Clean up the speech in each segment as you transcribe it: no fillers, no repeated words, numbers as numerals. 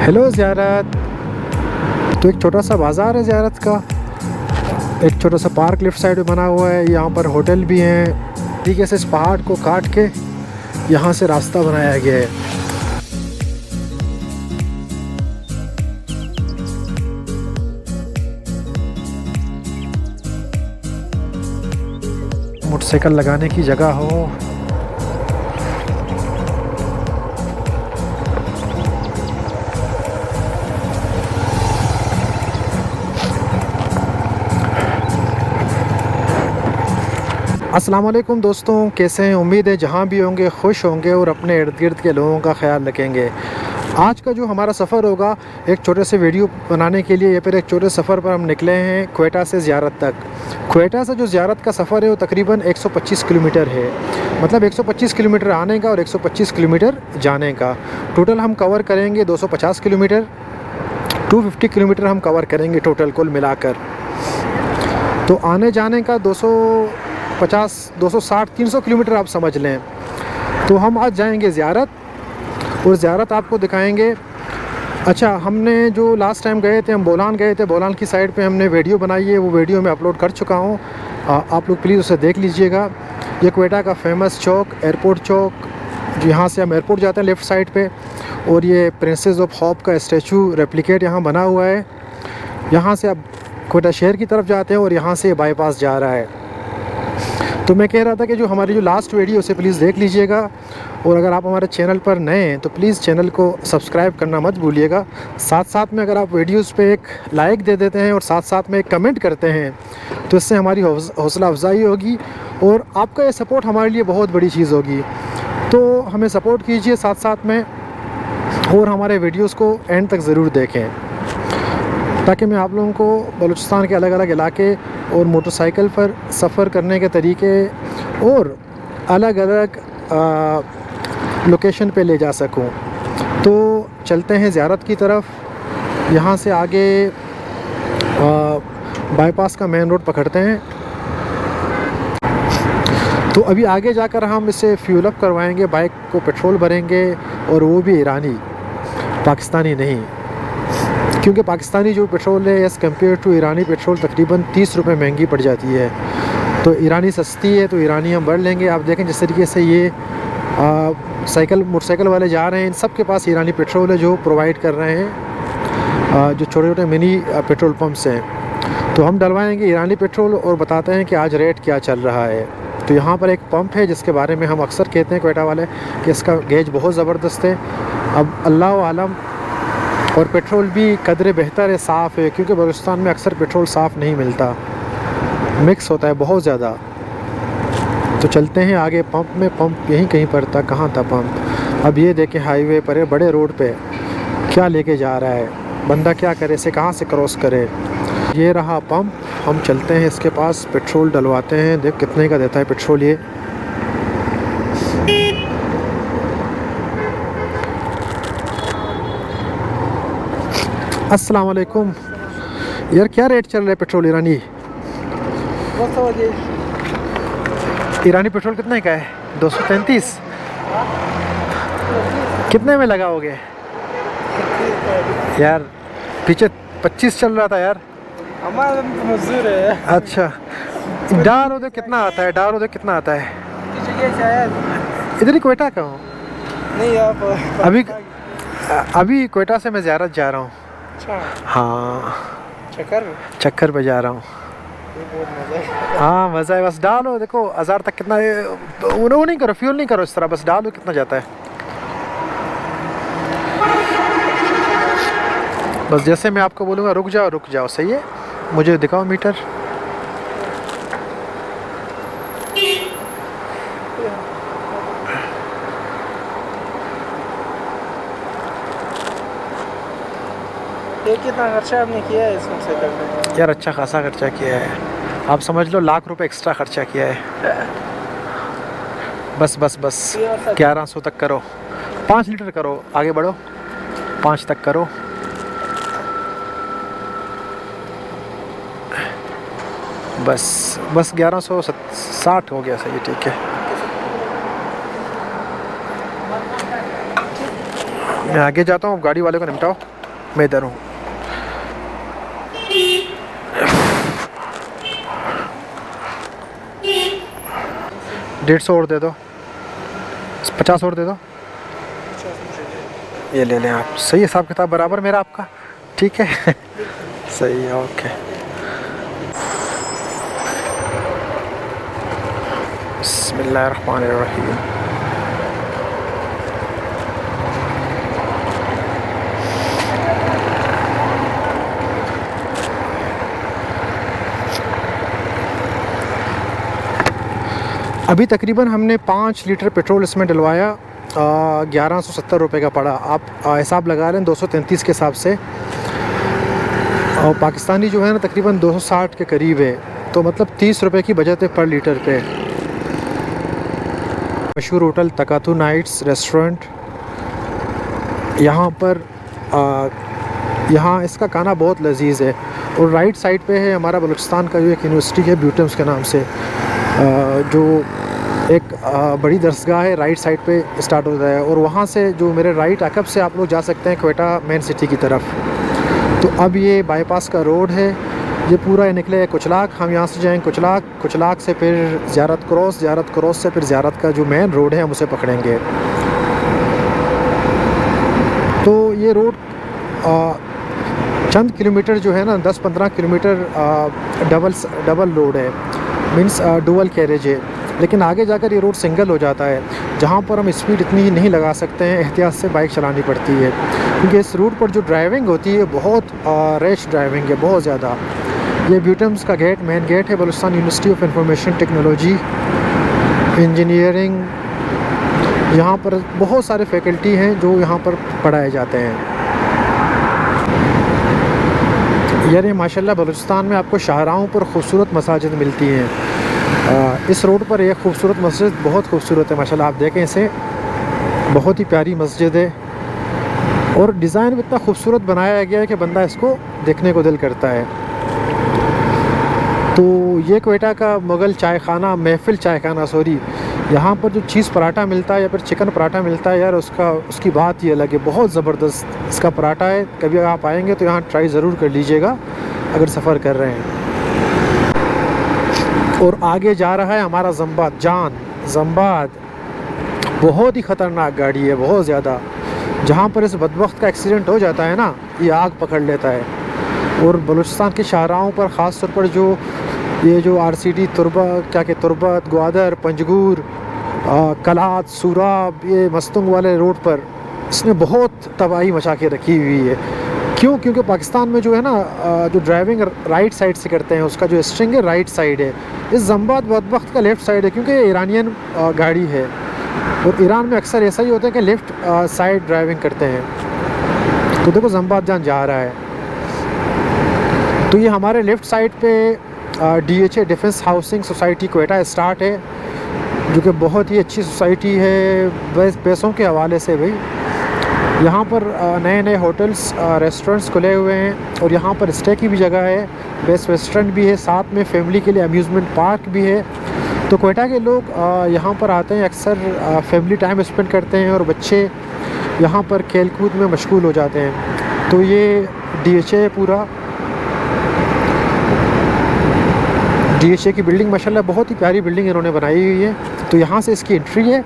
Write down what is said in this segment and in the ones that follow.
Hello ज़ियारत। तो एक छोटा सा बाज़ार है ज़ियारत का, एक छोटा सा पार्क लेफ़्ट साइड में बना हुआ है। यहाँ पर होटल भी हैं। ठीक है, इस पहाड़ को काट के यहाँ से रास्ता बनाया गया है। मोटरसाइकिल लगाने की जगह हो। अस्सलाम वालेकुम दोस्तों, कैसे हैं? उम्मीद है जहाँ भी होंगे खुश होंगे और अपने इर्द गिर्द के लोगों का ख्याल रखेंगे। आज का जो हमारा सफ़र होगा, एक छोटे से वीडियो बनाने के लिए या फिर एक छोटे सफ़र पर हम निकले हैं क्वेटा से ज़ियारत तक। क्वेटा से जो ज़ियारत का सफ़र है वो तकरीबन 125 किलोमीटर है। मतलब 125 किलोमीटर आने का और 125 किलोमीटर जाने का। टोटल हम कवर करेंगे 250 किलोमीटर, 250 किलोमीटर हम कवर करेंगे टोटल कुल मिलाकर। तो आने जाने का 250, 260, 300 किलोमीटर आप समझ लें। तो हम आज जाएंगे ज़ियारत और ज़ियारत आपको दिखाएंगे। अच्छा, हमने जो लास्ट टाइम गए थे, हम बोलान गए थे, बोलान की साइड पे हमने वीडियो बनाई है, वो वीडियो मैं अपलोड कर चुका हूँ। आप लोग प्लीज़ उसे देख लीजिएगा। ये क्वेटा का फेमस चौक, एयरपोर्ट चौक, जो यहाँ से हम एयरपोर्ट जाते हैं लेफ़्ट साइड पे, और ये प्रिंसेस ऑफ होप का स्टैचू रेप्लिकेट यहाँ बना हुआ है। यहाँ से आप क्वेटा शहर की तरफ जाते हैं और यहाँ से बाईपास जा रहा है। तो मैं कह रहा था कि जो हमारी जो लास्ट वीडियो उसे प्लीज़ देख लीजिएगा, और अगर आप हमारे चैनल पर नए हैं तो प्लीज़ चैनल को सब्सक्राइब करना मत भूलिएगा। साथ साथ में अगर आप वीडियोस पे एक लाइक दे देते हैं और साथ साथ में एक कमेंट करते हैं तो इससे हमारी हौसला अफजाई होगी और आपका ये सपोर्ट हमारे लिए बहुत बड़ी चीज़ होगी। तो हमें सपोर्ट कीजिए साथ साथ में, और हमारे वीडियोज़ को एंड तक ज़रूर देखें ताकि मैं आप लोगों को बलूचिस्तान के अलग अलग इलाके और मोटरसाइकिल पर सफ़र करने के तरीके और अलग अलग लोकेशन पे ले जा सकूं। तो चलते हैं ज़ियारत की तरफ। यहाँ से आगे बाईपास का मेन रोड पकड़ते हैं। तो अभी आगे जाकर हम इसे फ्यूल अप करवाएंगे, बाइक को पेट्रोल भरेंगे, और वो भी ईरानी, पाकिस्तानी नहीं। क्योंकि पाकिस्तानी जो पेट्रोल है एज़ कम्पेयर टू ईरानी पेट्रोल तकरीबन 30 रुपये महंगी पड़ जाती है। तो ईरानी सस्ती है, तो ईरानी हम भर लेंगे। आप देखें जिस तरीके से ये मोटरसाइकिल वाले जा रहे हैं, इन सब के पास ईरानी पेट्रोल है जो प्रोवाइड कर रहे हैं जो छोटे छोटे मिनी पेट्रोल पम्प्स हैं। तो हम डलवाएंगे ईरानी पेट्रोल और बताते हैं कि आज रेट क्या चल रहा है। तो यहाँ पर एक पंप है जिसके बारे में हम अक्सर कहते हैं क्वेटा वाले कि इसका गेज बहुत ज़बरदस्त है। अब अल्लाह आलम, और पेट्रोल भी कदरे बेहतर है, साफ़ है, क्योंकि बलूचिस्तान में अक्सर पेट्रोल साफ़ नहीं मिलता, मिक्स होता है बहुत ज़्यादा। तो चलते हैं आगे पंप में। पंप यहीं कहीं पर था, कहाँ था पंप? अब ये देखें हाईवे पर है, बड़े रोड पे क्या लेके जा रहा है बंदा, क्या करे, इसे कहाँ से क्रॉस करे। ये रहा पंप, हम चलते हैं इसके पास, पेट्रोल डलवाते हैं। देख कितने का देता है पेट्रोल ये। अस्सलाम वालेकुम यार, क्या रेट चल रहा है पेट्रोल ईरानी? ईरानी पेट्रोल कितने का है? 233। कितने में लगाओगे यार? पीछे 25 चल रहा था यार। हमारा मजदूर है। अच्छा, डालो तो कितना आता है? डालो तो कितना आता है? शायद इधर ही क्वेटा का हूँ। नहीं, आप अभी क्वेटा से मैं ज़ियारत जा रहा हूँ। अच्छा, हाँ, चक्कर पे जा रहा हूँ। बहुत मजा है। हाँ मज़ा है। बस डालो, देखो 1000 तक कितना है। वो नहीं करो, फ्यूल नहीं करो इस तरह, बस डालो कितना जाता है। बस जैसे मैं आपको बोलूँगा रुक जाओ रुक जाओ, सही है? मुझे दिखाओ मीटर। ये कितना खर्चा आपने किया है इस मोटरसाइकिल में? यार अच्छा खासा खर्चा किया है, आप समझ लो लाख रुपए एक्स्ट्रा खर्चा किया है। बस बस बस 1100 तक करो, 5 लीटर करो, आगे बढ़ो, 5 तक करो। बस बस 1160 हो गया, सही, ठीक है। मैं आगे जाता हूँ, गाड़ी वाले को निपटाओ। मैं इधर हूँ। डेढ़ सौ और दे दो, 50 और दे दो। ये ले लें आप। सही हिसाब किताब बराबर मेरा आपका, ठीक है। सही है, ओके। बिस्मिल्लाहिर्रहमानिर्रहीम। अभी तकरीबन हमने 5 लीटर पेट्रोल इसमें डलवाया, 1170 रुपये का पड़ा। आप हिसाब लगा लें 233 के हिसाब से, और पाकिस्तानी जो है ना तकरीबन 260 के करीब है, तो मतलब 30 रुपये की बचत है पर लीटर पे। मशहूर होटल तकातु नाइट्स रेस्टोरेंट, यहाँ पर यहाँ इसका खाना बहुत लजीज है। और राइट साइड पे है हमारा बलूचिस्तान का जो एक यूनिवर्सिटी है ब्यूटम्स के नाम से, जो एक बड़ी दरसगाह है, राइट साइड पे स्टार्ट होता है। और वहाँ से जो मेरे राइट अकब से आप लोग जा सकते हैं क्वेटा मेन सिटी की तरफ। तो अब ये बाईपास का रोड है, ये पूरा निकले कुचलाक। हम यहाँ से जाएंगे कुचलाक, कुचलाक से फिर ज़ियारत क्रॉस, ज़ियारत क्रॉस से फिर ज़ियारत का जो मेन रोड है हम उसे पकड़ेंगे। तो ये रोड चंद किलोमीटर जो है ना 10-15 किलोमीटर डबल रोड है, मीन्स डुअल कैरेज है। लेकिन आगे जाकर ये रोड सिंगल हो जाता है, जहाँ पर हम स्पीड इतनी नहीं लगा सकते हैं, एहतियात से बाइक चलानी पड़ती है। क्योंकि इस रूट पर जो ड्राइविंग होती है बहुत रैश ड्राइविंग है, बहुत ज़्यादा। ये ब्यूटम्स का गेट मेन गेट है, Balochistan university of information technology engineering. यहाँ पर बहुत सारे फैकल्टी हैं जो यहाँ पर पढ़ाए जाते हैं। यानी माशाल्लाह बलूचिस्तान में आपको शाहराहों पर खूबसूरत मसाजिद मिलती हैं। इस रोड पर एक खूबसूरत मस्जिद बहुत खूबसूरत है माशाल्लाह, आप देखें इसे, बहुत ही प्यारी मस्जिद है। और डिज़ाइन भी इतना खूबसूरत बनाया गया है कि बंदा इसको देखने को दिल करता है। तो ये क्वेटा का मुग़ल चाय खाना, महफिल चाय खाना सॉरी, यहाँ पर जो चीज़ पराठा मिलता है या फिर चिकन पराठा मिलता है यार, उसकी बात ही अलग है, बहुत ज़बरदस्त इसका पराठा है। कभी आप आएंगे तो यहाँ ट्राई ज़रूर कर लीजिएगा अगर सफ़र कर रहे हैं। और आगे जा रहा है हमारा ज़म्बाद जान। ज़म्बाद बहुत ही ख़तरनाक गाड़ी है, बहुत ज़्यादा। जहाँ पर इस बदबख्त का एक्सीडेंट हो जाता है ना, ये आग पकड़ लेता है। और बलूचिस्तान के शाहराहों पर ख़ास तौर पर जो RCD तुर्बत, ग्वादर, पंजगूर, कलात, सूराब, ये मस्तंग वाले रोड पर इसने बहुत तबाही मचा के रखी हुई है। क्यों? क्योंकि पाकिस्तान में जो है ना जो ड्राइविंग राइट साइड से करते हैं, उसका जो स्ट्रिंग है राइट साइड है। इस ज़म्बाद बदबख्त का लेफ़्ट साइड है, क्योंकि ये ईरानियन गाड़ी है। और ईरान में अक्सर ऐसा ही होता है कि लेफ़्ट साइड ड्राइविंग करते हैं। तो देखो ज़म्बाद जान जा रहा है, तो ये हमारे लेफ़्ट साइड पे DHA defence housing society Quetta start है, जो कि बहुत ही अच्छी सोसाइटी है पैसों के हवाले से भाई। यहाँ पर नए नए होटल्स, रेस्टोरेंट्स खुले हुए हैं, और यहाँ पर स्टे की भी जगह है, बेस्ट रेस्टोरेंट भी है, साथ में फैमिली के लिए अम्यूज़मेंट पार्क भी है। तो क्वेटा के लोग यहाँ पर आते हैं, अक्सर फैमिली टाइम स्पेंड करते हैं, और बच्चे यहाँ पर खेल कूद में मशगूल हो जाते हैं। तो ये DHA पूरा DHA की बिल्डिंग माशाल्लाह बहुत ही प्यारी बिल्डिंग इन्होंने बनाई हुई है। तो यहाँ से इसकी एंट्री है,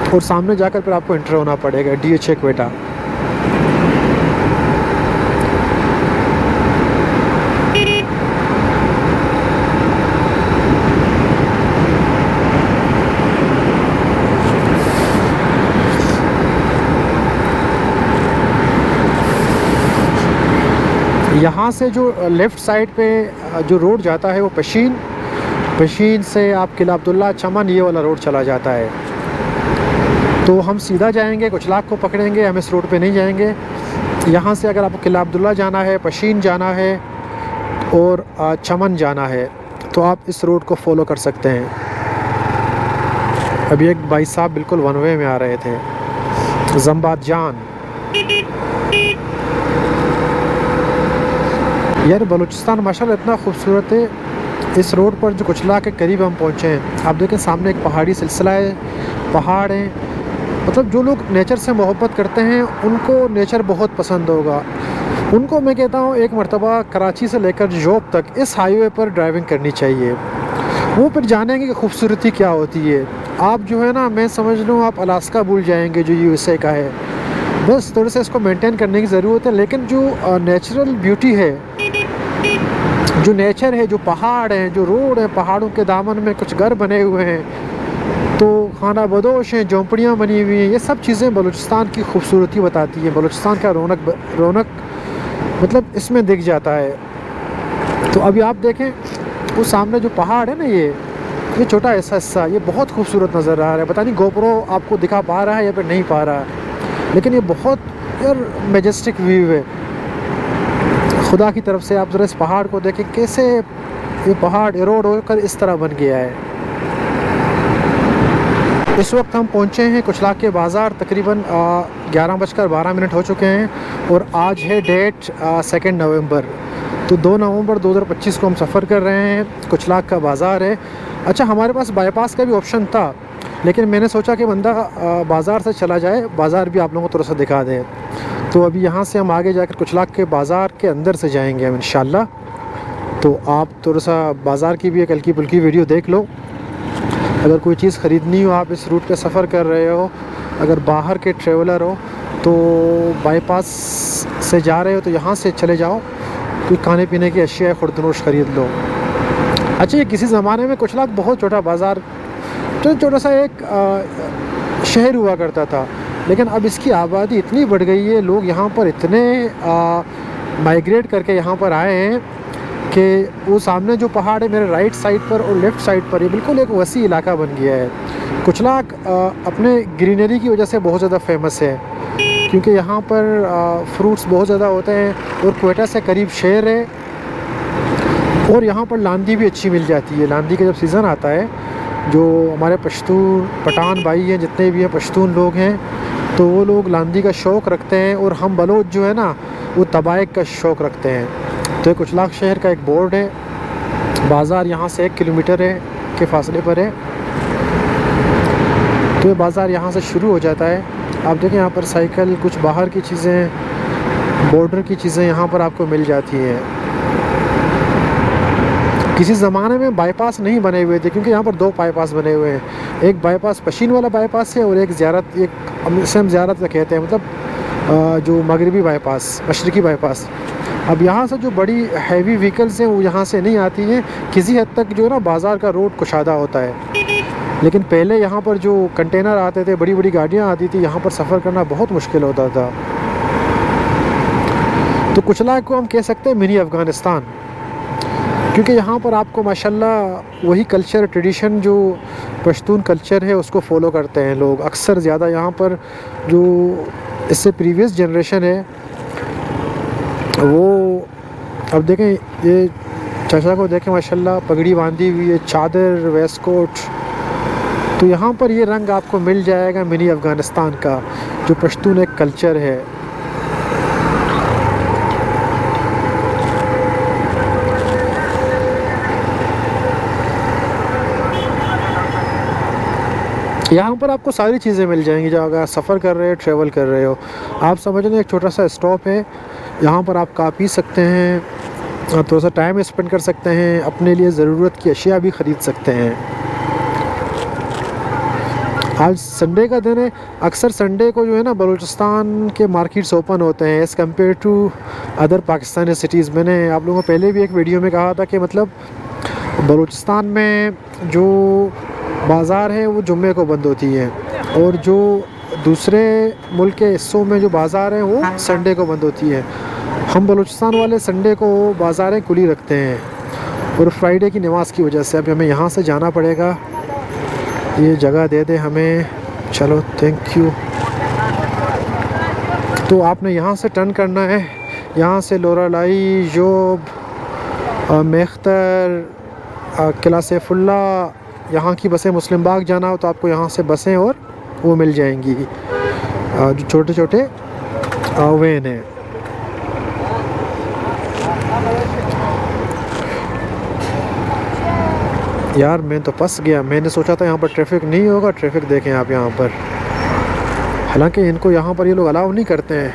और सामने जाकर फिर आपको एंटर होना पड़ेगा DHA क्वेटा। यहाँ से जो लेफ़्ट साइड पे जो रोड जाता है वो पशीन से आप किला अब्दुल्ला, चमन, ये वाला रोड चला जाता है। तो हम सीधा जाएंगे, कुचलाक को पकड़ेंगे, हम इस रोड पे नहीं जाएंगे। यहाँ से अगर आपको किला अब्दुल्ला जाना है, पशीन जाना है और चमन जाना है, तो आप इस रोड को फॉलो कर सकते हैं। अभी एक भाई साहब बिल्कुल वन वे में आ रहे थे। ज़म्बाद जान यार, बलूचिस्तान माशाल्लाह इतना खूबसूरत है। इस रोड पर जो कुचला के करीब हम पहुँचे हैं, आप देखें सामने एक पहाड़ी सिलसिला है, पहाड़ हैं। मतलब जो लोग नेचर से मोहब्बत करते हैं उनको नेचर बहुत पसंद होगा। उनको मैं कहता हूँ एक मरतबा कराची से लेकर जॉब तक इस हाईवे पर ड्राइविंग करनी चाहिए। वो फिर जानेंगे कि खूबसूरती क्या होती है। आप जो है ना, मैं समझ लूँ आप अलास्का भूल जाएंगे जो यूएसए का है। बस थोड़ा सा इसको मेंटेन करने की ज़रूरत है। लेकिन जो नेचुरल ब्यूटी है, जो नेचर है, जो पहाड़ हैं, जो रोड है, पहाड़ों के दामन में कुछ घर बने हुए हैं, तो खाना बदोश हैं, झोंपड़ियाँ बनी हुई हैं, ये सब चीज़ें बलूचिस्तान की खूबसूरती बताती हैं। बलूचिस्तान का रौनक मतलब इसमें दिख जाता है। तो अभी आप देखें वो सामने जो पहाड़ है ना, ये छोटा ऐसा हिस्सा, ये बहुत खूबसूरत नज़र आ रहा है। पता नहीं गोप्रो आपको दिखा पा रहा है या फिर नहीं पा रहा है, लेकिन ये बहुत यार मैजेस्टिक व्यू है खुदा की तरफ से। आप ज़रा इस पहाड़ को देखें, कैसे ये पहाड़ एरोड होकर इस तरह बन गया है। इस वक्त हम पहुंचे हैं कुचलाक के बाज़ार, तकरीबन 11:12 हो चुके हैं और आज है डेट 2 नवंबर। तो 2 नवंबर 2025 को हम सफ़र कर रहे हैं। कुचलाक का बाज़ार है। अच्छा, हमारे पास बाईपास का भी ऑप्शन था, लेकिन मैंने सोचा कि बंदा बाज़ार से चला जाए, बाज़ार भी आप लोगों को थोड़ा सा दिखा दें। तो अभी यहाँ से हम आगे जाकर कुचलाक के बाज़ार के अंदर से जाएंगे हम इंशाल्लाह। तो आप थोड़ा सा बाज़ार की भी एक हल्की फुल्की वीडियो देख लो। अगर कोई चीज़ ख़रीदनी हो, आप इस रूट पे सफ़र कर रहे हो, अगर बाहर के ट्रेवलर हो तो बाईपास से जा रहे हो तो यहाँ से चले जाओ, कोई खाने पीने की अशिया खुर्दनोश ख़रीद लो। अच्छा, ये किसी ज़माने में कुचलाक बहुत छोटा बाज़ार, छोटा सा एक शहर हुआ करता था, लेकिन अब इसकी आबादी इतनी बढ़ गई है, लोग यहाँ पर इतने माइग्रेट करके यहाँ पर आए हैं कि वो सामने जो पहाड़ है मेरे राइट साइड पर और लेफ़्ट साइड पर, ये बिल्कुल एक वसी इलाका बन गया है। कुचलाक अपने ग्रीनरी की वजह से बहुत ज़्यादा फेमस है, क्योंकि यहाँ पर फ्रूट्स बहुत ज़्यादा होते हैं और क्वेटा से करीब शहर है, और यहाँ पर लांदी भी अच्छी मिल जाती है। लांदी का जब सीज़न आता है, जो हमारे पठान भाई हैं, जितने भी हैं पश्तून लोग हैं, तो वो लोग लांदी का शौक़ रखते हैं, और हम बलोच जो है ना वो तबायक का शौक़ रखते हैं। तो कुचलाक शहर का एक बोर्ड है, बाज़ार यहाँ से 1 किलोमीटर के फासले पर है। तो ये बाज़ार यहाँ से शुरू हो जाता है। आप देखें यहाँ पर साइकिल, कुछ बाहर की चीज़ें, बॉर्डर की चीज़ें यहाँ पर आपको मिल जाती हैं। किसी ज़माने में बाईपास नहीं बने हुए थे, क्योंकि यहाँ पर 2 बाईपास बने हुए हैं। एक बाईपास पशीन वाला बाईपास है, और एक ज़ियारत, एक हम ज़ियारत का कहते हैं, मतलब जो मगरबी बाईपास, मशरक़ी बाईपास। अब यहाँ से जो बड़ी हैवी व्हीकल्स हैं वो यहाँ से नहीं आती हैं। किसी हद तक जो है ना बाज़ार का रोड कुशादा होता है, लेकिन पहले यहाँ पर जो कंटेनर आते थे, बड़ी बड़ी गाड़ियाँ आती थी, यहाँ पर सफ़र करना बहुत मुश्किल होता था। तो कुचलाक को हम कह सकते हैं मिनी अफ़गानिस्तान, क्योंकि यहाँ पर आपको माशाल्लाह वही कल्चर, ट्रेडिशन, जो पश्तून कल्चर है उसको फॉलो करते हैं लोग अक्सर ज़्यादा। यहाँ पर जो इससे प्रीवियस जनरेशन है वो, अब देखें ये चाचा को देखें माशाल्लाह पगड़ी बांधी हुई है, चादर, वेस्ट कोट। तो यहाँ पर ये रंग आपको मिल जाएगा मिनी अफ़गानिस्तान का, जो पश्तून एक कल्चर है। यहाँ पर आपको सारी चीज़ें मिल जाएंगी जो अगर सफ़र कर रहे हो, ट्रैवल कर रहे हो। आप समझ लें एक छोटा सा स्टॉप है, यहाँ पर आप खा पी सकते हैं, थोड़ा सा टाइम स्पेंड कर सकते हैं, अपने लिए ज़रूरत की अशिया भी ख़रीद सकते हैं। आज संडे का दिन है, अक्सर संडे को जो है ना बलूचिस्तान के मार्केट्स ओपन होते हैं as compare to other Pakistani cities. मैंने आप लोगों को पहले भी एक वीडियो में कहा था कि मतलब बलूचिस्तान में जो बाज़ार है वो जुम्मे को बंद होती है, और जो दूसरे मुल्क के हिस्सों में जो बाज़ार हैं वो संडे को बंद होती है। हम बलूचिस्तान वाले संडे को बाज़ारें खुली रखते हैं, और फ्राइडे की नमाज़ की वजह से। अब हमें यहाँ से जाना पड़ेगा, ये जगह दे दे हमें, चलो थैंक यू। तो आपने यहाँ से टर्न करना है, यहाँ से लोरालाई, जोब, मेख्तर, किला सैफुल्ला, यहाँ की बसें, मुस्लिम बाग जाना हो तो आपको यहाँ से बसें और वो मिल जाएंगी, जो छोटे छोटे वैन हैं। यार मैं तो फंस गया, मैंने सोचा था यहाँ पर ट्रैफिक नहीं होगा। ट्रैफिक देखें आप यहाँ पर, हालांकि इनको यहाँ पर ये लोग अलाउ नहीं करते हैं।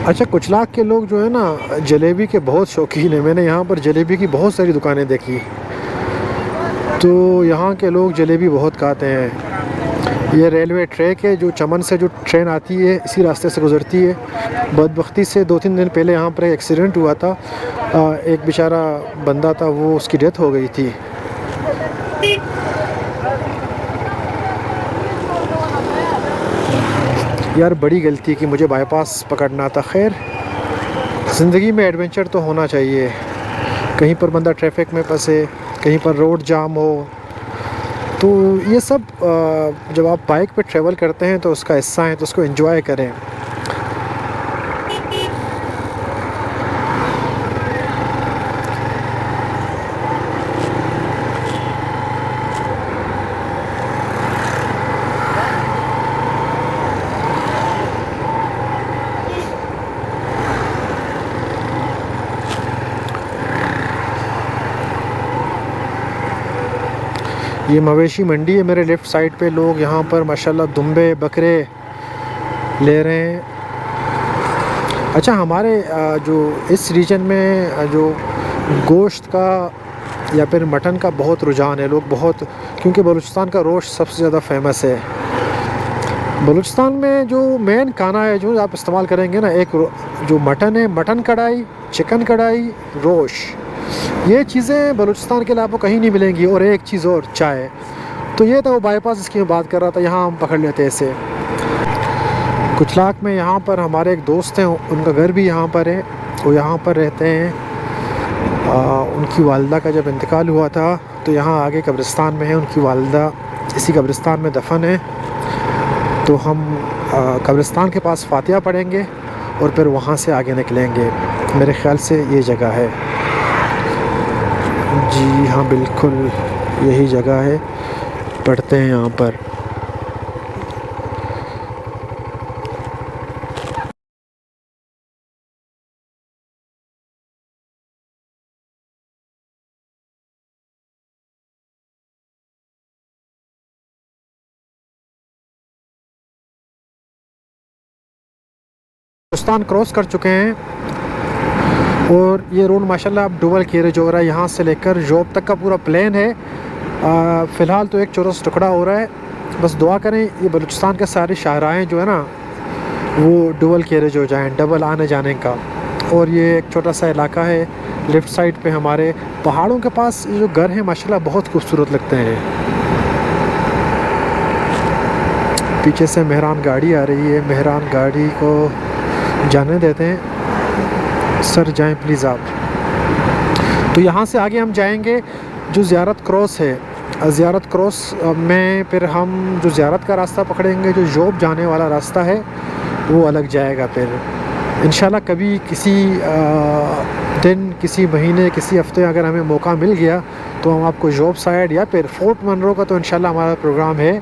अच्छा, कुचलाक के लोग जो है ना जलेबी के बहुत शौकीन है। मैंने यहाँ पर जलेबी की बहुत सारी दुकानें देखी, तो यहाँ के लोग जलेबी बहुत खाते हैं। ये रेलवे ट्रैक है, जो चमन से जो ट्रेन आती है इसी रास्ते से गुज़रती है। बदबख्ती से 2-3 दिन पहले यहाँ पर एक्सीडेंट हुआ था। एक बेचारा बंदा था, वो उसकी डेथ हो गई थी। यार बड़ी गलती की मुझे बाईपास पकड़ना था। खैर, ज़िंदगी में एडवेंचर तो होना चाहिए। कहीं पर बंदा ट्रैफिक में फंसे, कहीं पर रोड जाम हो, तो ये सब जब आप बाइक पे ट्रैवल करते हैं तो उसका हिस्सा है, तो उसको एंजॉय करें। ये मवेशी मंडी है मेरे लेफ़्ट साइड पे। लोग यहाँ पर माशाल्लाह दुम्बे बकरे ले रहे हैं। अच्छा, हमारे जो इस रीजन में जो गोश्त का या फिर मटन का बहुत रुझान है। लोग बहुत, क्योंकि बलूचिस्तान का रोस्ट सबसे ज़्यादा फेमस है। बलूचिस्तान में जो मेन खाना है जो आप इस्तेमाल करेंगे ना, एक जो मटन है, मटन कढ़ाई, चिकन कढ़ाई, रोश, ये चीज़ें बलूचिस्तान के अलावा कहीं नहीं मिलेंगी। और एक चीज़ और, चाय। तो ये था वो बाईपास जिसकी मैं बात कर रहा था, यहाँ हम पकड़ लेते हैं इसे। कुचलाक में यहाँ पर हमारे एक दोस्त हैं, उनका घर भी यहाँ पर है, वो यहाँ पर रहते हैं। उनकी वालदा का जब इंतकाल हुआ था तो यहाँ आगे कब्रिस्तान में है, उनकी वालदा इसी कब्रिस्तान में दफन है। तो हम कब्रिस्तान के पास फातिहा पढ़ेंगे और फिर वहाँ से आगे निकलेंगे। मेरे ख़्याल से ये जगह है। जी हाँ, बिल्कुल यही जगह है। पढ़ते हैं यहाँ पर। पाकिस्तान क्रॉस कर चुके हैं और ये रोड माशाल्लाह अब डबल कैरेज हो रहा है। यहाँ से लेकर जॉब तक का पूरा प्लान है। फ़िलहाल तो एक चौरस टुकड़ा हो रहा है। बस दुआ करें ये बलूचिस्तान के सारे शाहराएँ जो है ना वो डबल कैरेज हो जाएं, डबल आने जाने का। और ये एक छोटा सा इलाका है लेफ़्ट साइड पे हमारे। पहाड़ों के पास ये जो घर हैं माशाल्लाह बहुत खूबसूरत लगते हैं। पीछे से मेहरान गाड़ी आ रही है, मेहरान गाड़ी को जाने देते हैं। सर जाएं प्लीज़ आप। तो यहाँ से आगे हम जाएंगे जो ज़ियारत क्रॉस है। ज़ियारत क्रॉस में फिर हम जो ज़ियारत का रास्ता पकड़ेंगे, जो जॉब जाने वाला रास्ता है वो अलग जाएगा। फिर इंशाल्लाह कभी किसी दिन, किसी महीने, किसी हफ्ते अगर हमें मौका मिल गया तो हम आपको जॉब साइड या फिर फोर्ट मनरो का तो इंशाल्लाह हमारा प्रोग्राम है,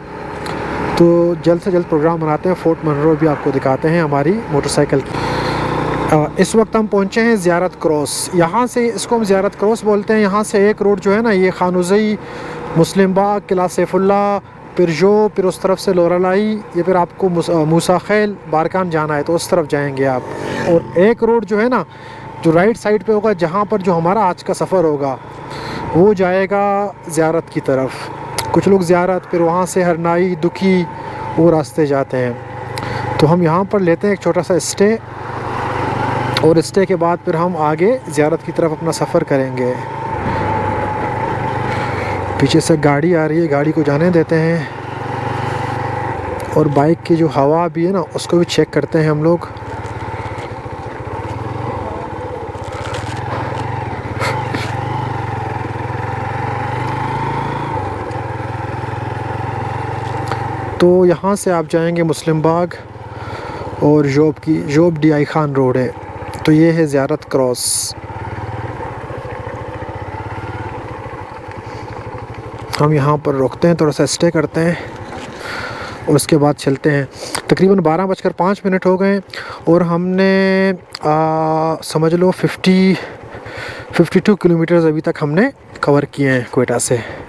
तो जल्द से जल्द प्रोग्राम बनाते हैं। फोर्ट मनरो भी आपको दिखाते हैं हमारी मोटरसाइकिल की। इस वक्त हम पहुंचे हैं ज़ियारत क्रॉस। यहाँ से, इसको हम ज़ियारत क्रॉस बोलते हैं। यहाँ से एक रोड जो है ना, ये खानुज़ई, मुस्लिम बाग, किला सैफुल्ला, फिर फिर उस तरफ से लोरालाई, ये फिर आपको मूसा खैल, बारकान जाना है तो उस तरफ जाएंगे आप। और एक रोड जो है ना जो राइट साइड पे होगा, जहाँ पर जो हमारा आज का सफ़र होगा वो जाएगा ज़ियारत की तरफ। कुछ लोग ज़ियारत, फिर वहाँ से हरनाई, दुखी, वो रास्ते जाते हैं। तो हम यहाँ पर लेते हैं एक छोटा सा स्टे, और स्टे के बाद फिर हम आगे ज़ियारत की तरफ अपना सफ़र करेंगे। पीछे से गाड़ी आ रही है, गाड़ी को जाने देते हैं। और बाइक की जो हवा भी है ना उसको भी चेक करते हैं हम लोग। तो यहाँ से आप जाएंगे मुस्लिम बाग और जोब डी आई खान रोड है। तो ये है ज़ियारत क्रॉस। हम यहाँ पर रुकते हैं, थोड़ा सा स्टे करते हैं और उसके बाद चलते हैं। तकरीबन 12:05 हो गए और हमने समझ लो 52 किलोमीटर्स अभी तक हमने कवर किए हैं क्वेटा से।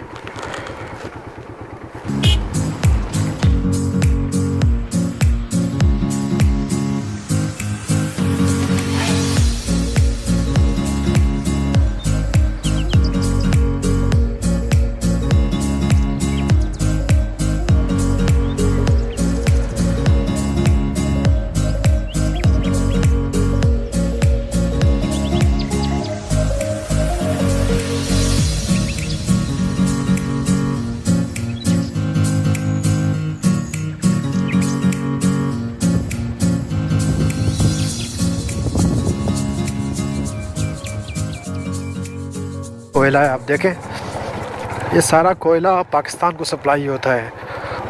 कोयला है, आप देखें ये सारा कोयला पाकिस्तान को सप्लाई होता है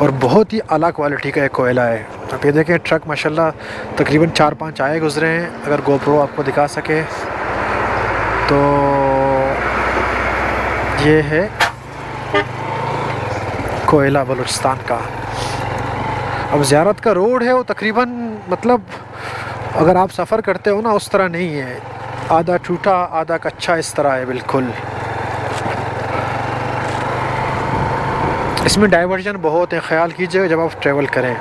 और बहुत ही अला क्वालिटी का एक कोयला है। आप ये देखें ट्रक माशाल्लाह तकरीबन 4-5 आए गुजरे हैं। अगर गोप्रो आपको दिखा सके तो ये है कोयला बलूचिस्तान का। अब ज़ियारत का रोड है वो तकरीबन मतलब अगर आप सफ़र करते हो ना उस तरह नहीं है, आधा टूटा आधा कच्चा इस तरह है बिल्कुल। इसमें डाइवर्जन बहुत है, ख्याल कीजिएगा जब आप ट्रैवल करें।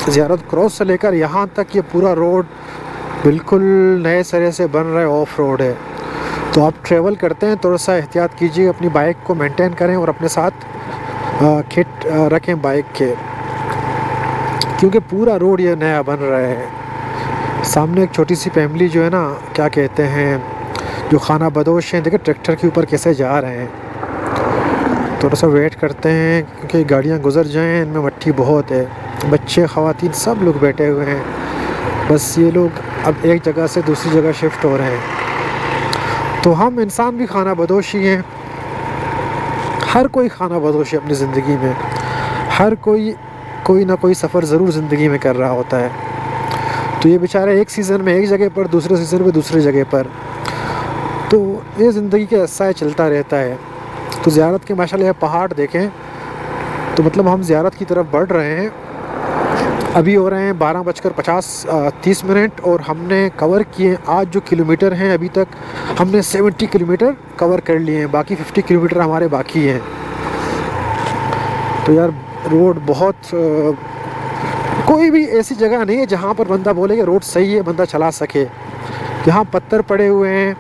ज़ियारत क्रॉस से लेकर यहाँ तक ये पूरा रोड बिल्कुल नए सिरे से बन रहा है, ऑफ रोड है। तो आप ट्रैवल करते हैं थोड़ा सा एहतियात कीजिए, अपनी बाइक को मेंटेन करें और अपने साथ किट रखें बाइक के, क्योंकि पूरा रोड ये नया बन रहा है। सामने एक छोटी सी फैमिली जो है ना, क्या कहते हैं, जो खाना बदोश हैं, देखिए ट्रैक्टर के ऊपर कैसे जा रहे हैं। थोड़ा सा वेट करते हैं क्योंकि गाड़ियाँ गुजर जाएँ, इनमें मट्टी बहुत है। बच्चे ख़वातीन सब लोग बैठे हुए हैं, बस ये लोग अब एक जगह से दूसरी जगह शिफ्ट हो रहे हैं। तो हम इंसान भी खाना बदोश ही हैं, हर कोई खाना बदोश है अपनी ज़िंदगी में, हर कोई ना कोई सफ़र ज़रूर ज़िंदगी में कर रहा होता है। तो ये बेचारे एक सीज़न में एक जगह पर, दूसरे सीज़न में दूसरी जगह पर, तो ये ज़िंदगी का हिस्सा है, चलता रहता है। तो ज़ियारत के माशाल्लाह ये पहाड़ देखें, तो मतलब हम ज़ियारत की तरफ बढ़ रहे हैं। अभी हो रहे हैं 12:50-30 और हमने कवर किए आज जो किलोमीटर हैं, अभी तक हमने 70 किलोमीटर कवर कर लिए हैं, बाकी 50 किलोमीटर हमारे बाकी हैं। तो यार रोड बहुत कोई भी ऐसी जगह नहीं है जहाँ पर बंदा बोले कि रोड सही है, बंदा चला सके। यहाँ पत्थर पड़े हुए हैं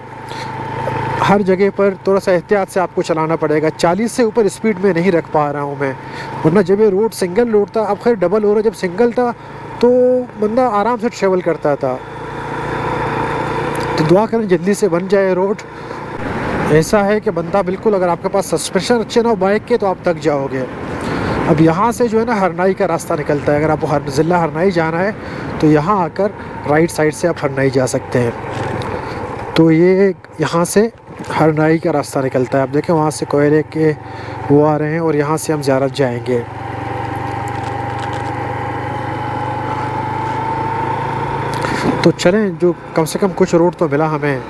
हर जगह पर, थोड़ा सा एहतियात से आपको चलाना पड़ेगा। 40 से ऊपर स्पीड में नहीं रख पा रहा हूँ मैं, वरना जब ये रोड सिंगल रोड था, अब खैर डबल हो रहा है, जब सिंगल था तो बंदा आराम से ट्रेवल करता था। तो दुआ करें जल्दी से बन जाए रोड। ऐसा है कि बंदा बिल्कुल, अगर आपके पास सस्पेंशन अच्छे ना हो बाइक के तो आप थक जाओगे। अब यहाँ से जो है ना हरनाई का रास्ता निकलता है, अगर आपको ज़िला हरनाई जाना है तो यहाँ आकर राइट साइड से आप हरनाई जा सकते हैं। तो ये यहाँ से हरनाई का रास्ता निकलता है। आप देखें वहाँ से कोयले के वो आ रहे हैं और यहाँ से हम ज़ियारत जाएंगे। तो चलें, जो कम से कम कुछ रोड तो मिला हमें।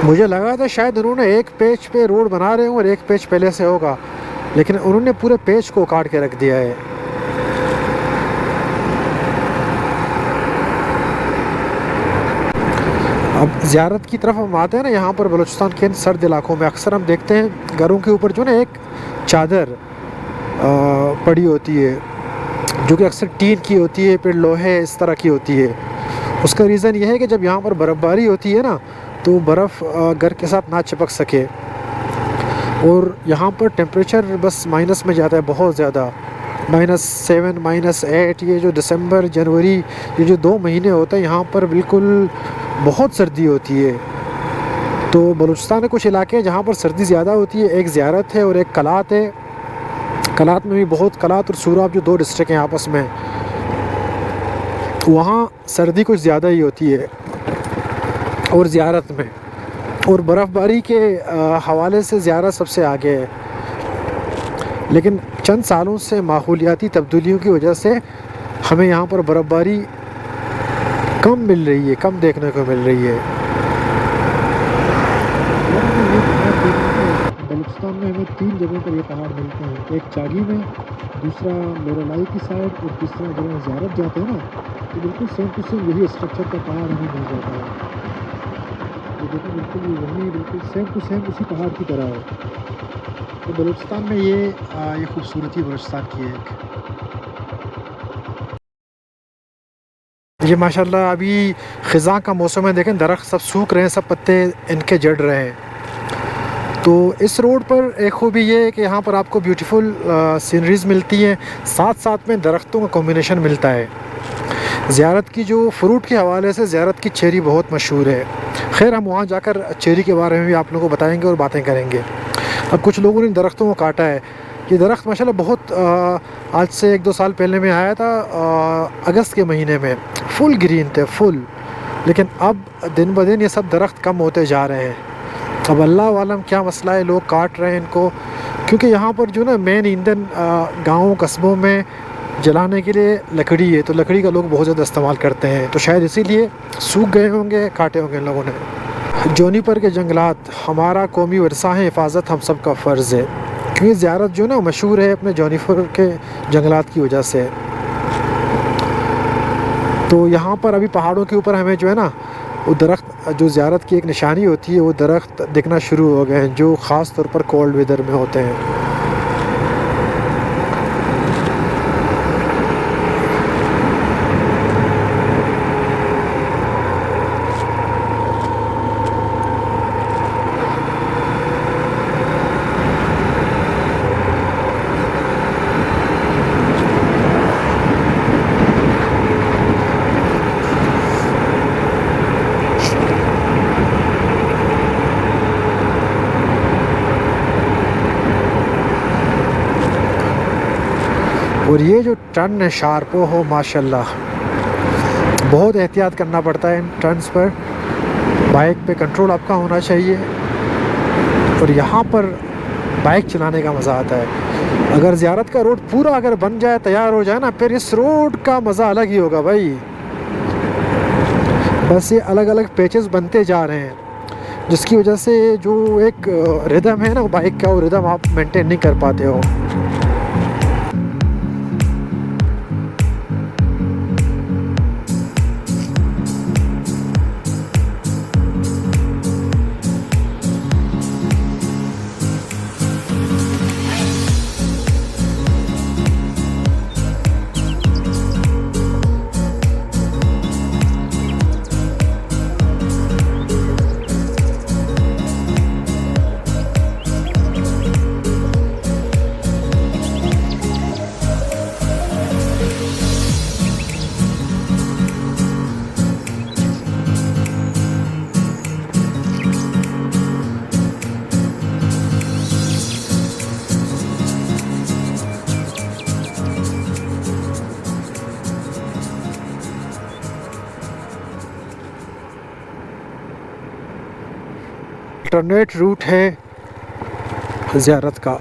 मुझे लगा था शायद उन्होंने एक पेज पे रोड बना रहे हों और एक पेज पहले से होगा, लेकिन उन्होंने पूरे पेज को काट के रख दिया है। अब ज़ियारत की तरफ हम आते हैं ना, यहाँ पर बलूचिस्तान के सर्द इलाकों में अक्सर हम देखते हैं घरों के ऊपर जो ना एक चादर पड़ी होती है, जो कि अक्सर टीन की होती है, फिर लोहे इस तरह की होती है। उसका रीज़न यह है कि जब यहाँ पर बर्फ़बारी होती है ना, तो बर्फ़ घर के साथ ना चिपक सके। और यहाँ पर टेम्परेचर बस माइनस में जाता है बहुत ज़्यादा, -7 -8। ये जो दिसंबर जनवरी ये जो 2 महीने होते हैं यहाँ पर बिल्कुल बहुत सर्दी होती है। तो बलूचिस्तान में कुछ इलाके हैं जहाँ पर सर्दी ज़्यादा होती है। एक ज़ियारत है और एक कलात है। कलात में भी बहुत, कलात और सूराब जो 2 डिस्ट्रिक्ट हैं आपस में, वहाँ सर्दी कुछ ज़्यादा ही होती है। और ज़ियारत में और बर्फ़बारी के हवाले से ज़ियारत सबसे आगे है, लेकिन चंद सालों से माहौलियाती तब्दीलियों की वजह से हमें यहाँ पर बर्फ़बारी कम मिल रही है, कम देखने को मिल रही है। बलूचिस्तान में हमें 3 जगहों पर ये पहाड़ मिलते हैं, एक चागी में, दूसरा लोरालाई की साइड और तीसरा जब हम ज़ियारत जाते हैं ना, तो बिल्कुल सेम टू सेम यही स्ट्रक्चर का पहाड़ हमें मिल जाता है। ये देखो बिल्कुल वही, बिल्कुल सेम टू सेम उसी पहाड़ की तरह है। तो बलूचिस्तान में ये खूबसूरती बलूचिस्तान की है। ये माशाल्लाह अभी ख़िज़ा का मौसम है, देखें दरख्त सब सूख रहे हैं, सब पत्ते इनके जड़ रहे हैं। तो इस रोड पर एक खूबी ये है कि यहाँ पर आपको ब्यूटीफुल सीनरीज़ मिलती हैं, साथ साथ में दरख्तों का कॉम्बिनेशन मिलता है। ज़ियारत की जो फ़्रूट के हवाले से ज़ियारत की चेरी बहुत मशहूर है। खैर हम वहाँ जाकर चेरी के बारे में भी आप लोगों को बताएंगे और बातें करेंगे। अब कुछ लोगों ने दरख्तों को काटा है। ये दरख्त माशाल्लाह बहुत आज से 1-2 साल पहले मैं आया था अगस्त के महीने में, फुल ग्रीन थे फुल, लेकिन अब दिन ब दिन ये सब दरख्त कम होते जा रहे हैं। अब अल्लाह वालम क्या मसला है, लोग काट रहे हैं इनको, क्योंकि यहाँ पर जो ना मेन ईंधन गाँव कस्बों में जलाने के लिए लकड़ी है, तो लकड़ी का लोग बहुत ज़्यादा इस्तेमाल करते हैं, तो शायद इसीलिए सूख गए होंगे, काटे होंगे इन लोगों ने। जोनीपर के जंगलात हमारा कौमी वर्सा है, हिफाजत हम सब का फ़र्ज़ है, क्योंकि ज़ियारत जो ना मशहूर है अपने जोनीपर के जंगलात की वजह से। तो यहाँ पर अभी पहाड़ों के ऊपर हमें जो है ना वो दरख्त, जो ज़ियारत की एक निशानी होती है, वो दरख्त दिखना शुरू हो गए हैं, जो ख़ास तौर पर कोल्ड वेदर में होते हैं। और ये जो टर्न है शार्पो हो माशाल्लाह, बहुत एहतियात करना पड़ता है इन टर्न्स पर, बाइक पे कंट्रोल आपका होना चाहिए। और यहाँ पर बाइक चलाने का मज़ा आता है। अगर ज़ियारत का रोड पूरा अगर बन जाए, तैयार हो जाए ना, फिर इस रोड का मज़ा अलग ही होगा भाई। बस ये अलग अलग पैचेस बनते जा रहे हैं, जिसकी वजह से जो एक रिदम है ना बाइक का, वो रिदम आप मेंटेन नहीं कर पाते हो। अल्टरनेट रूट है ज़ियारत का।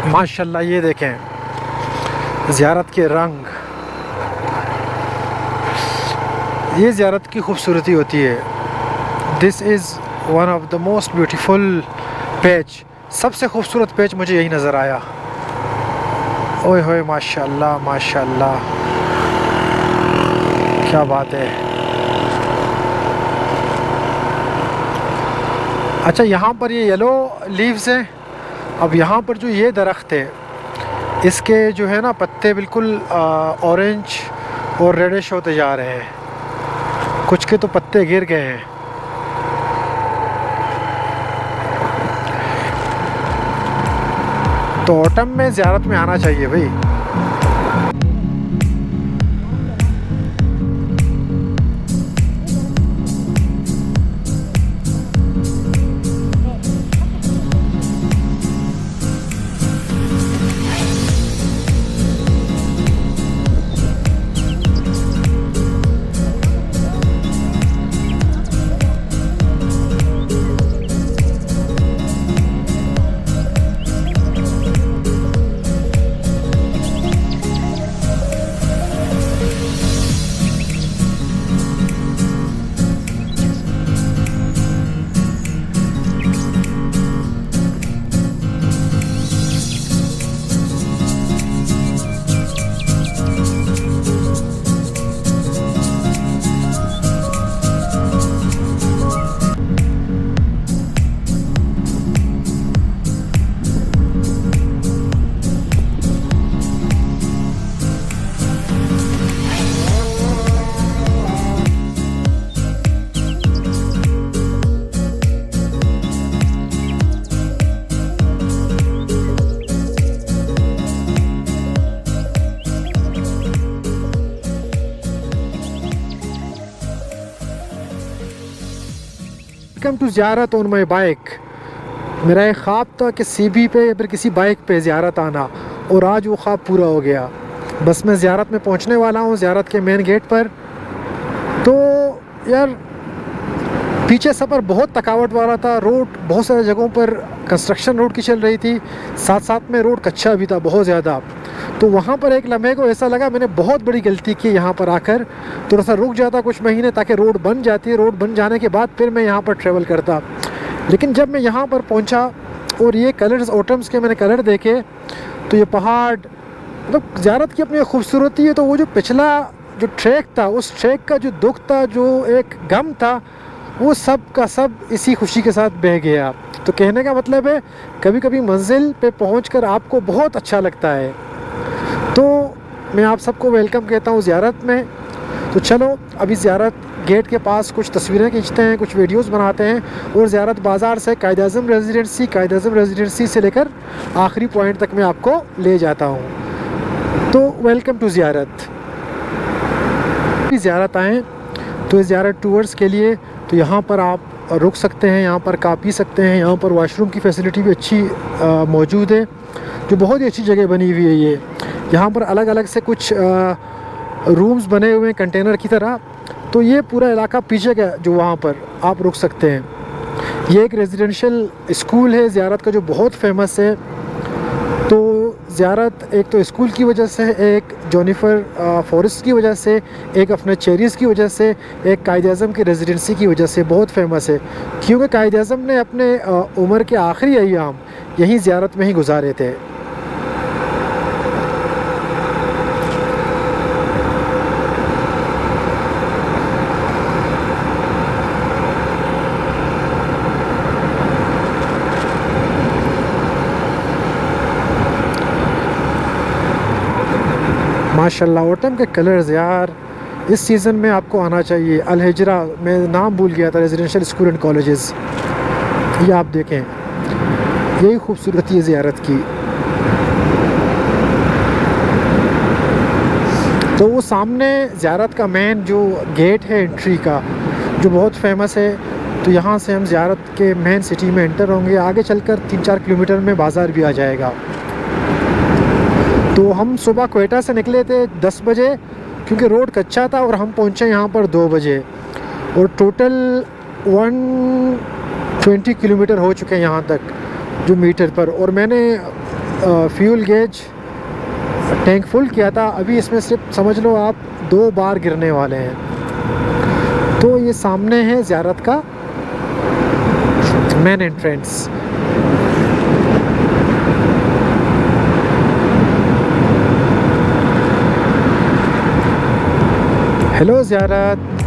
माशाल्लाह ये देखें ज़ियारत के रंग, ये ज़ियारत की खूबसूरती होती है। This is one of the most beautiful patch, सबसे खूबसूरत पैच मुझे यही नज़र आया। ओए होए माशाल्लाह माशाल्लाह, क्या बात है। अच्छा, यहाँ पर ये येलो लीव्स हैं। अब यहाँ पर जो ये दरख्त है, इसके जो है ना पत्ते बिल्कुल ऑरेंज और रेडिश होते जा रहे हैं, कुछ के तो पत्ते गिर गए हैं। तो ऑटम में ज़ियारत में आना चाहिए भाई। वेलकम टू ज़ियारत ऑन माई बाइक। मेरा एक ख्वाब था कि सीबी पे या फिर किसी बाइक पे ज़ियारत आना, और आज वो ख्वाब पूरा हो गया। बस मैं ज़ियारत में पहुंचने वाला हूं, ज़ियारत के मेन गेट पर। तो यार पीछे सफ़र बहुत थकावट वाला था, रोड बहुत सारी जगहों पर कंस्ट्रक्शन रोड की चल रही थी, साथ साथ में रोड कच्चा भी था बहुत ज़्यादा। तो वहाँ पर एक लम्हे को ऐसा लगा मैंने बहुत बड़ी गलती की यहाँ पर आकर, थोड़ा सा रुक जाता कुछ महीने ताकि रोड बन जाती, रोड बन जाने के बाद फिर मैं यहाँ पर ट्रैवल करता। लेकिन जब मैं यहाँ पर पहुँचा और ये कलर्स ऑटम्स के मैंने कलर देखे, तो ये पहाड़, मतलब ज़ियारत की अपनी खूबसूरती है। तो वो जो पिछला जो ट्रैक था, उस ट्रैक का जो दुख था, जो एक गम था, वो सब का सब इसी खुशी के साथ बह गया। तो कहने का मतलब है कभी कभी मंजिल पे पहुंचकर आपको बहुत अच्छा लगता है। तो मैं आप सबको वेलकम कहता हूँ ज़ियारत में। तो चलो अभी ज़ियारत गेट के पास कुछ तस्वीरें खींचते हैं, कुछ वीडियोस बनाते हैं, और ज़ियारत बाज़ार से कायद-ए-आज़म रेजिडेंसी से लेकर आखिरी पॉइंट तक मैं आपको ले जाता हूँ। तो वेलकम टू ज़ियारत। ज़ियारत आएँ तो ज़ियारत टूर्स के लिए तो यहाँ पर आप रुक सकते हैं, यहाँ पर खा पी सकते हैं। यहाँ पर वॉशरूम की फैसिलिटी भी अच्छी मौजूद है, जो बहुत ही अच्छी जगह बनी हुई है। ये यहाँ पर अलग अलग से कुछ रूम्स बने हुए हैं कंटेनर की तरह। तो ये पूरा इलाका पीछे का जो वहाँ पर आप रुक सकते हैं। ये एक रेजिडेंशियल स्कूल है ज़ियारत का, जो बहुत फेमस है। तो ज़ियारत एक तो स्कूल की वजह से, एक जोनिफर फॉरेस्ट की वजह से, एक अपने चेरीज़ की वजह से, एक कायद-ए-आज़म की रेजिडेंसी की वजह से बहुत फेमस है। क्योंकि कायद-ए-आज़म ने अपने उम्र के आखिरी अय्याम यहीं ज़ियारत में ही गुजारे थे। माशाल्लाह ऑटम के कलर्स यार, इस सीज़न में आपको आना चाहिए। अल हिजरा, मैं नाम भूल गया था, रेजिडेंशियल स्कूल एंड कॉलेजेस। ये आप देखें, यही खूबसूरती है ज़ियारत की। तो वो सामने ज़ियारत का मेन जो गेट है एंट्री का, जो बहुत फेमस है। तो यहाँ से हम ज़ियारत के मेन सिटी में एंटर होंगे। आगे चलकर 3-4 किलोमीटर में बाज़ार भी आ जाएगा। तो हम सुबह क्वेटा से निकले थे 10 बजे, क्योंकि रोड कच्चा था, और हम पहुँचे यहाँ पर 2 बजे। और टोटल 120 किलोमीटर हो चुके हैं यहाँ तक जो मीटर पर। और मैंने फ्यूल गेज टैंक फुल किया था। अभी इसमें सिर्फ समझ लो आप 2 बार गिरने वाले हैं। तो ये सामने है ज़ियारत का मेन एंट्रेंस। हेलो ज़ियारत।